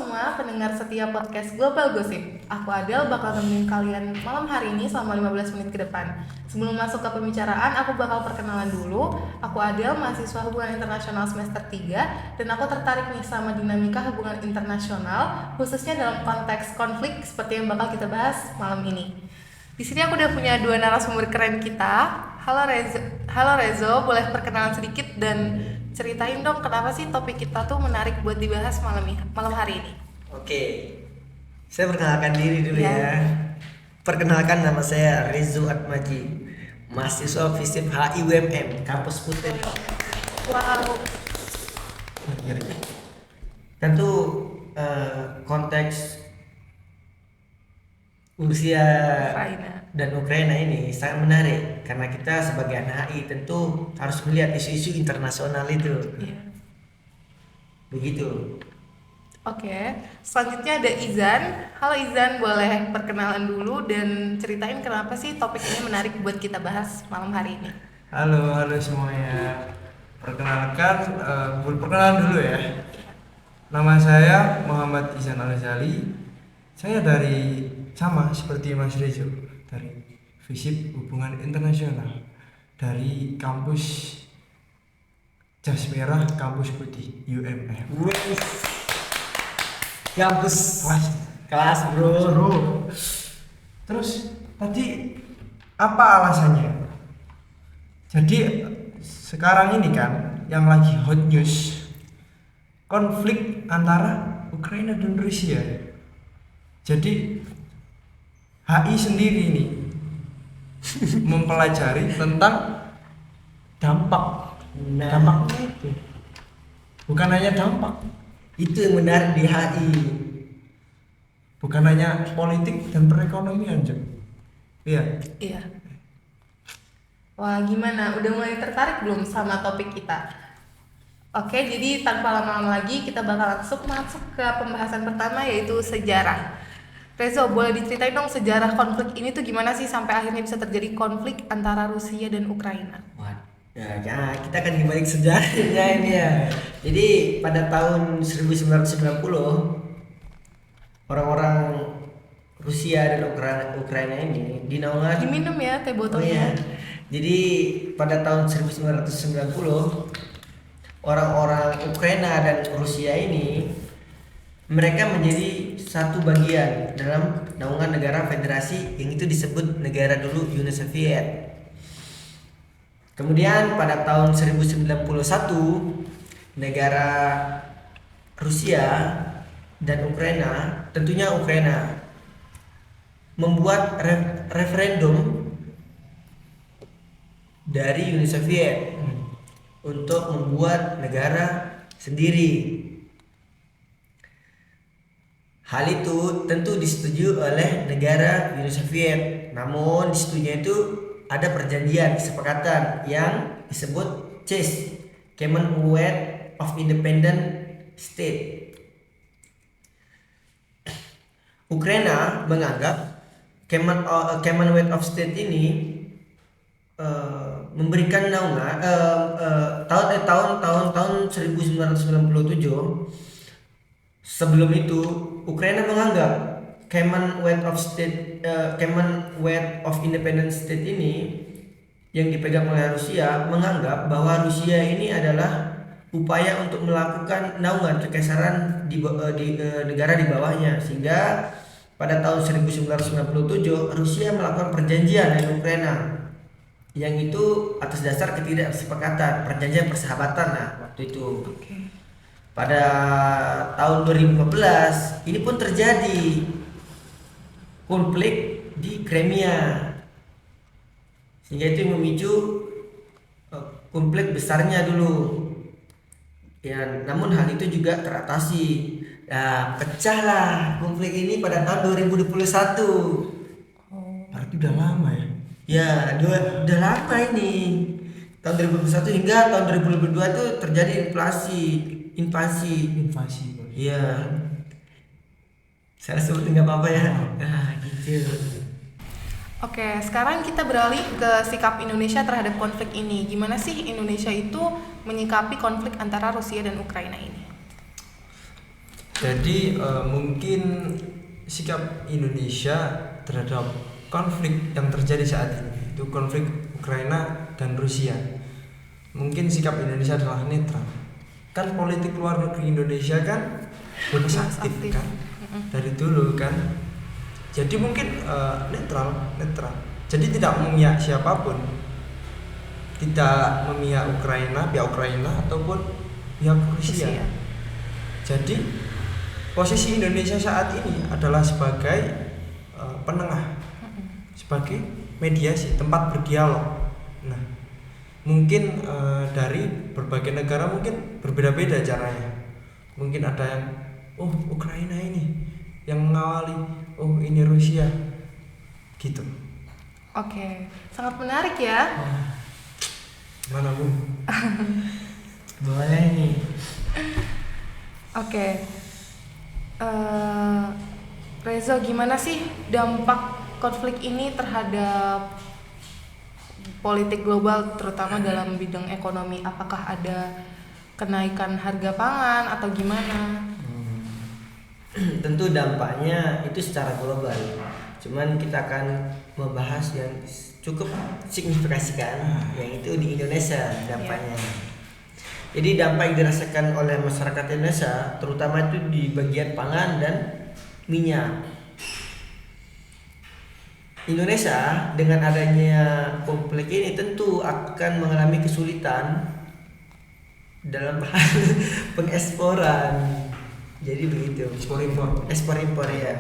semua pendengar setia podcast Global Gossip. Aku Adel bakal nemenin kalian malam hari ini selama 15 menit ke depan. Sebelum masuk ke pembicaraan, aku bakal perkenalan dulu. Aku Adel, mahasiswa hubungan internasional semester 3, dan aku tertarik nih sama dinamika hubungan internasional, khususnya dalam konteks konflik seperti yang bakal kita bahas malam ini. Di sini aku udah punya dua narasumber keren kita. Halo Rezo, boleh perkenalan sedikit dan ceritain dong kenapa sih topik kita tuh menarik buat dibahas malam hari ini. Oke, saya perkenalkan diri dulu Ya. ya. Perkenalkan, nama saya Rezo Atmaji, mahasiswa FISIP HI UMM, kampus Putih. Wow. Tentu konteks Rusia Ukraina. dan Ukraina ini sangat menarik karena kita sebagai anak HI tentu harus melihat isu-isu internasional itu. Iya. Begitu. Oke, selanjutnya ada Izan. Halo Izan, boleh perkenalan dulu dan ceritain kenapa sih topik ini menarik buat kita bahas malam hari ini. Halo semuanya. Perkenalan dulu ya. Nama saya Muhammad Izan Al-Ghazali. Saya sama seperti Mas Rezo, dari FISIP Hubungan Internasional, dari kampus Jas Merah, kampus Putih UMM. Kampus Kelas bro. Terus tadi apa alasannya? Jadi sekarang ini kan yang lagi hot news konflik antara Ukraina dan Rusia. Jadi HI sendiri ini mempelajari tentang dampaknya itu. Bukan hanya dampak, itu yang menarik di HI. bukan hanya politik dan perekonomian, Jok. Iya. Iya. Wah, gimana? Udah mulai tertarik belum sama topik kita? Oke, jadi tanpa lama-lama lagi kita bakal langsung masuk ke pembahasan pertama, yaitu sejarah. Rezo, boleh diceritain dong sejarah konflik ini tuh gimana sih sampai akhirnya bisa terjadi konflik antara Rusia dan Ukraina? Ya, kita akan dibalik sejarahnya ini ya. Jadi pada tahun 1990 orang-orang Rusia dan Ukraina ini di naungan Diminum ya teh Oh botolnya. iya. Jadi pada tahun 1990 orang-orang Ukraina dan Rusia ini mereka menjadi satu bagian dalam naungan negara federasi yang itu disebut negara dulu Uni Soviet. Kemudian pada tahun 1991 negara Rusia dan Ukraina, tentunya Ukraina, membuat referendum dari Uni Soviet untuk membuat negara sendiri. Hal itu tentu disetujui oleh negara Uni Soviet. Namun di situnya itu ada perjanjian kesepakatan yang disebut CIS, Commonwealth of Independent States. Ukraina menganggap Commonwealth of States ini memberikan naungan tahun 1997. Sebelum itu Ukraina menganggap Commonwealth of Independent States ini yang dipegang oleh Rusia menganggap bahwa Rusia ini adalah upaya untuk melakukan naungan kekaisaran di negara di bawahnya, sehingga pada tahun 1997 Rusia melakukan perjanjian dengan Ukraina yang itu atas dasar ketidaksepakatan, perjanjian persahabatan waktu itu. Pada tahun 2015 ini pun terjadi konflik di Crimea, sehingga itu memicu konflik besarnya dulu. Ya, namun hal itu juga teratasi. Pecahlah konflik ini pada tahun 2021. Berarti udah lama ya. Ya, udah lama ini. Tahun 2021 hingga tahun 2022 itu terjadi invasi. Iya. Saya sebut nggak apa-apa ya. Gitu. Oke, sekarang kita beralih ke sikap Indonesia terhadap konflik ini. Gimana sih Indonesia itu menyikapi konflik antara Rusia dan Ukraina ini? Jadi mungkin sikap Indonesia terhadap konflik yang terjadi saat ini, itu konflik Ukraina dan Rusia, mungkin sikap Indonesia adalah netral. Kan politik luar negeri Indonesia kan bebas aktif kan dari dulu kan. Jadi mungkin netral. Jadi tidak memihak siapapun, tidak memihak pihak Ukraina ataupun pihak Rusia. Jadi posisi Indonesia saat ini adalah sebagai penengah, sebagai mediasi, tempat berdialog. Nah, mungkin dari berbagai negara mungkin berbeda-beda caranya. Mungkin ada yang Ukraina ini yang mengawali, ini Rusia, gitu. Oke, sangat menarik ya. Mana Bu? Boleh nih. Oke, Rezo, gimana sih dampak konflik ini terhadap politik global, terutama dalam bidang ekonomi? Apakah ada kenaikan harga pangan atau gimana? Tentu dampaknya itu secara global. Cuman kita akan membahas yang cukup signifikan, yaitu di Indonesia dampaknya. Jadi dampak yang dirasakan oleh masyarakat Indonesia terutama itu di bagian pangan dan minyak. Indonesia dengan adanya konflik ini tentu akan mengalami kesulitan dalam hal pengeksporan. Jadi begitu. Ekspor impor ya.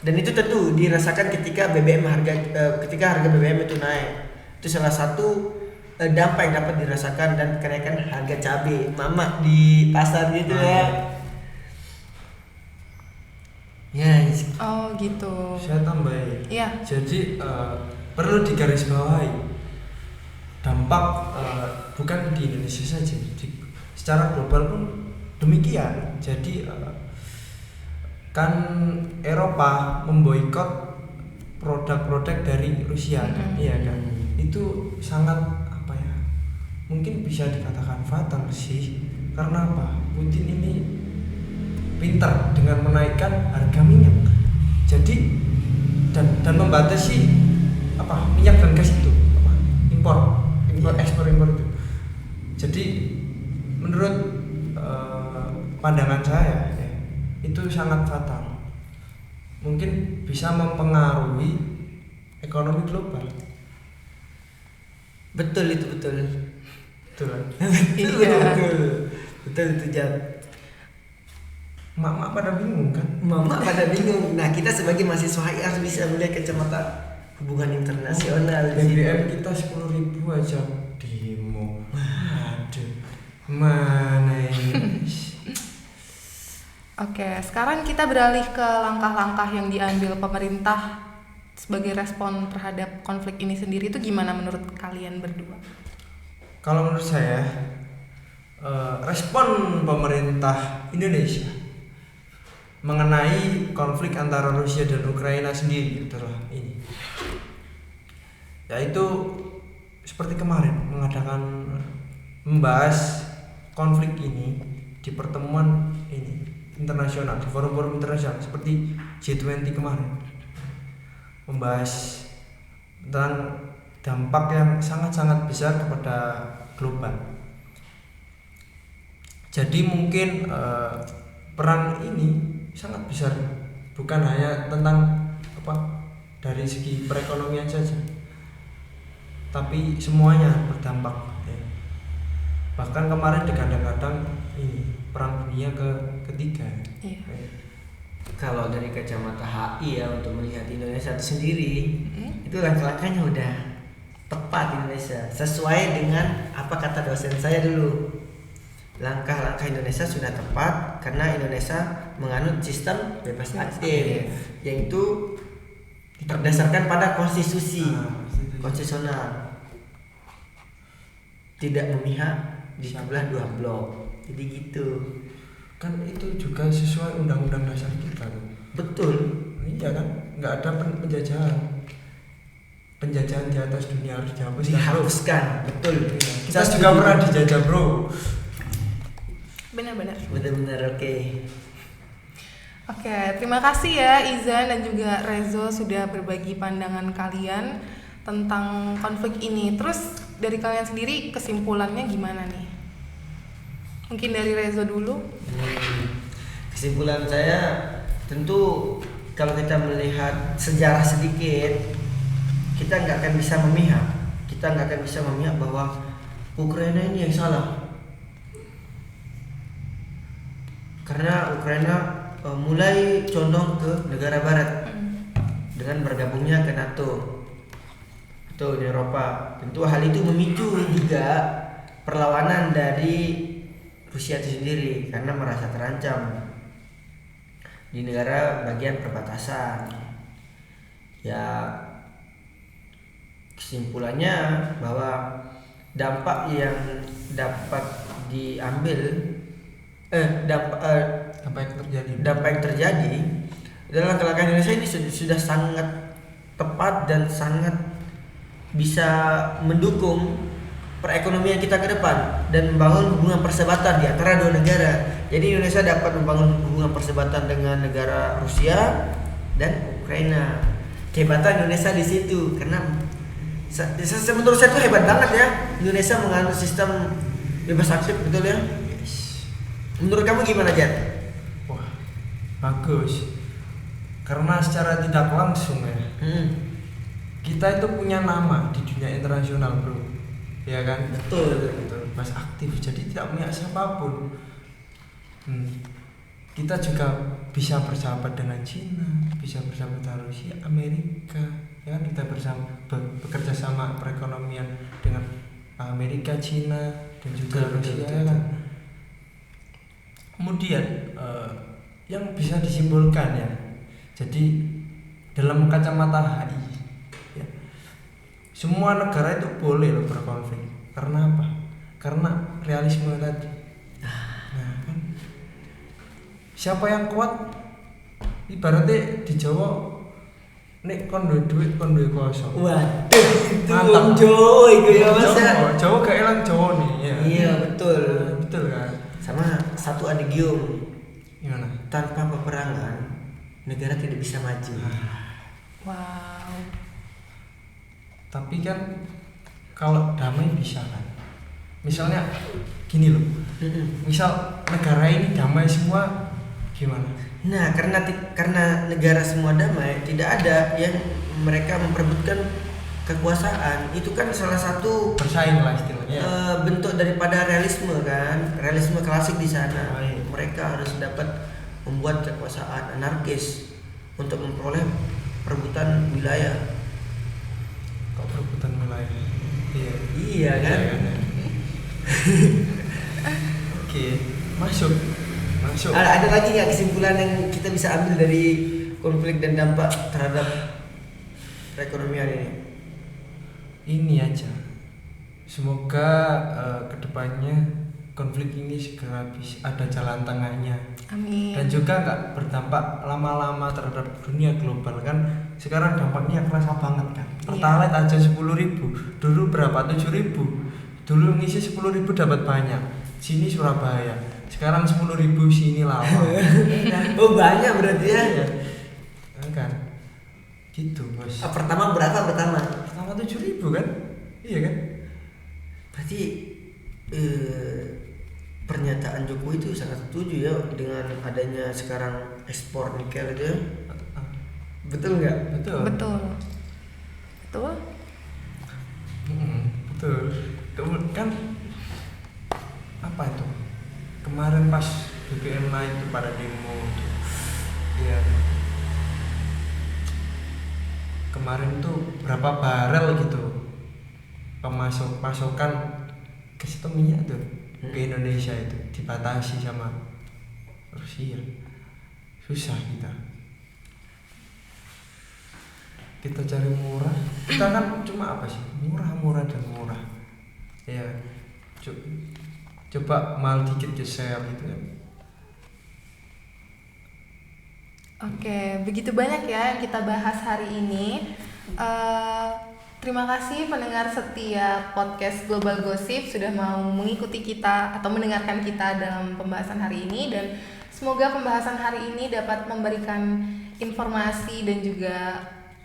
Dan itu tentu dirasakan ketika harga BBM itu naik. Itu salah satu dampak yang dapat dirasakan, dan kenaikan harga cabai mama di pasar gitu ya. Ya. Oh gitu. Saya tambahin. Iya. Jadi perlu digarisbawahi dampak bukan di Indonesia saja, secara global pun demikian. Jadi kan Eropa memboikot produk-produk dari Rusia, kan? Iya kan? Itu sangat mungkin bisa dikatakan fatal sih. Karena apa? Putin ini pintar dengan menaikkan harga minyak. Jadi dan membatasi minyak dan gas itu ekspor itu. Jadi menurut pandangan saya itu sangat fatal. Mungkin bisa mempengaruhi ekonomi global. Betul itu. Iya. Betul itu Jam. Mak pada bingung kan? Mama pada bingung. Nah, kita sebagai mahasiswa harus bisa melihat kacamata hubungan internasional. BBM kita 10.000 aja demo. Aduh, mana ini? Oke, sekarang kita beralih ke langkah-langkah yang diambil pemerintah sebagai respon terhadap konflik ini sendiri. Itu gimana menurut kalian berdua? Kalau menurut saya, respon pemerintah Indonesia mengenai konflik antara Rusia dan Ukraina sendiri adalah ini, yaitu seperti kemarin membahas konflik ini di pertemuan ini internasional, di forum-forum internasional seperti G20 kemarin, membahas tentang dampak yang sangat-sangat besar kepada global. Jadi mungkin peran ini sangat besar, bukan hanya tentang dari segi perekonomian saja, tapi semuanya berdampak. Bahkan kemarin digadang-gadang ini perang dunia ketiga. Iya. Kalau dari kacamata HI ya, untuk melihat Indonesia itu sendiri, itu langkah-langkahnya udah tepat Indonesia, sesuai dengan apa kata dosen saya dulu. Langkah-langkah Indonesia sudah tepat karena Indonesia menganut sistem bebas aktif, yaitu berdasarkan pada konstitusional, tidak memihak di sebelah dua blok. Jadi gitu. Kan itu juga sesuai undang-undang dasar kita tuh. Betul. Iya kan, nggak ada penjajahan di atas dunia harus dihapuskan. Betul. Kita juga pernah dijajah bro. Benar-benar. Oke. Oke, terima kasih ya Izan dan juga Rezo sudah berbagi pandangan kalian tentang konflik ini. Terus dari kalian sendiri kesimpulannya gimana nih? Mungkin dari Rezo dulu. Kesimpulan saya tentu kalau kita melihat sejarah sedikit, kita nggak akan bisa memihak. Kita nggak akan bisa memihak bahwa Ukraina ini yang salah. Karena Ukraina mulai condong ke negara Barat dengan bergabungnya ke NATO atau Uni Eropa. Tentu hal itu memicu juga perlawanan dari Rusia itu sendiri karena merasa terancam di negara bagian perbatasan. Ya, kesimpulannya bahwa dampak yang dapat diambil dampak yang terjadi adalah langkah Indonesia ini sudah sangat tepat dan sangat bisa mendukung perekonomian kita ke depan dan membangun hubungan persahabatan di antara dua negara. Jadi Indonesia dapat membangun hubungan persahabatan dengan negara Rusia dan Ukraina. Kehebatan Indonesia di situ karena menurut saya itu hebat banget ya, Indonesia menganut sistem bebas aktif, betul ya? Menurut kamu gimana, Jan? Wah, bagus. Karena secara tidak langsung ya, kita itu punya nama di dunia internasional, bro. Ya kan? Betul. Mas aktif, jadi tidak punya siapapun. Kita juga bisa bersahabat dengan Cina, bisa bersahabat dengan Rusia, Amerika. Ya kan? Kita bekerja sama perekonomian dengan Amerika, Cina, dan juga Rusia. Ya kan? Kemudian yang bisa disimpulkan ya, jadi dalam kacamata HI ya, semua negara itu boleh loh berkonflik. Karena apa? Karena realisme tadi. Nah, kan? Siapa yang kuat ibaratnya di Jawa nek kon duit kon duwe kosong. Waduh, itu Mantap. Jawa itu ya Mas. Jawa gak elang Jawa nih ya. Iya, betul. Betul kan? Sama satu adigium, Gimana? tanpa peperangan negara tidak bisa maju. Wow. Tapi kan kalau damai bisa kan. Misalnya gini loh. Misal negara ini damai semua gimana? Nah, karena negara semua damai, tidak ada yang mereka memperebutkan kekuasaan. Itu kan salah satu Bersaing lah istilahnya. bentuk daripada realisme kan, realisme klasik di sana. Baik. Mereka harus dapat membuat kekuasaan anarkis untuk memperoleh perebutan wilayah. Kok perebutan wilayah? Iya kan? Oke, masuk. Ada lagi nggak kesimpulan yang kita bisa ambil dari konflik dan dampak terhadap perekonomian ini? Ini aja. Semoga kedepannya konflik ini segera bisa ada jalan tengahnya. Amin. Dan juga nggak berdampak lama-lama terhadap dunia global kan. Sekarang dampaknya kerasa banget kan. Pertalite aja 10.000, dulu berapa? 7.000. Dulu ngisi 10.000 dapat banyak. Sini Surabaya. Sekarang 10.000 sini Lawang. Oh banyak berarti ya? Iya. Kan. Gitu bos. Pertama berapa pertama? Pertama 7.000 kan? Iya kan? Berarti pernyataan Jokowi itu sangat setuju ya dengan adanya sekarang ekspor nikel itu ya? Betul nggak? Betul. Betul. Betul. Betul. Kan apa itu? Kemarin pas BBM naik itu pada demo itu. Ya. Kemarin tuh berapa barel gitu pasokan ke situ minyak tuh ke Indonesia itu dibatasi sama Rusia. Susah kita cari murah. Kita kan cuma apa sih? Murah dan murah. Ya. Coba mahal dikit geser gitu ya. Oke, begitu banyak ya yang kita bahas hari ini. Terima kasih pendengar setia podcast Global Gossip sudah mau mengikuti kita atau mendengarkan kita dalam pembahasan hari ini, dan Semoga pembahasan hari ini dapat memberikan informasi dan juga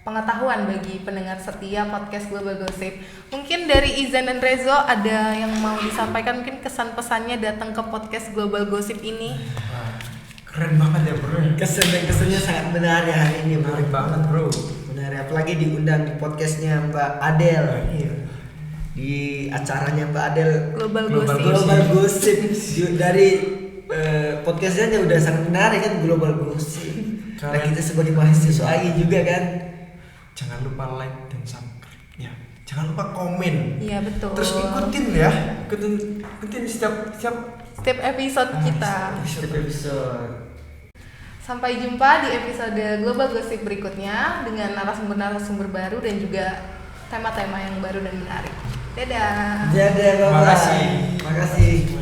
pengetahuan bagi pendengar setia podcast Global Gossip. Mungkin dari Izan dan Rezo ada yang mau disampaikan, mungkin kesan pesannya datang ke podcast Global Gossip ini. Wah, keren banget ya bro. Kesan dan kesannya sangat menarik hari ini, bro. Menarik banget bro. Menarik, apalagi diundang di podcastnya Mbak Adel. Iya. Di acaranya Mbak Adel Global Global Gossip. Global Gossip. Dari podcastnya udah sangat menarik kan, Global Gossip. Nah, Kalian- kita sebagai mahasiswa AI juga kan. Jangan lupa like dan subscribe. Ya, jangan lupa komen. Iya betul. Terus ikutin ya. Ikutin setiap episode kita. Setiap episode. Sampai jumpa di episode Global Gossip berikutnya dengan narasumber-narasumber baru dan juga tema-tema yang baru dan menarik. Dadah. Dadah, Terima kasih. Terima kasih.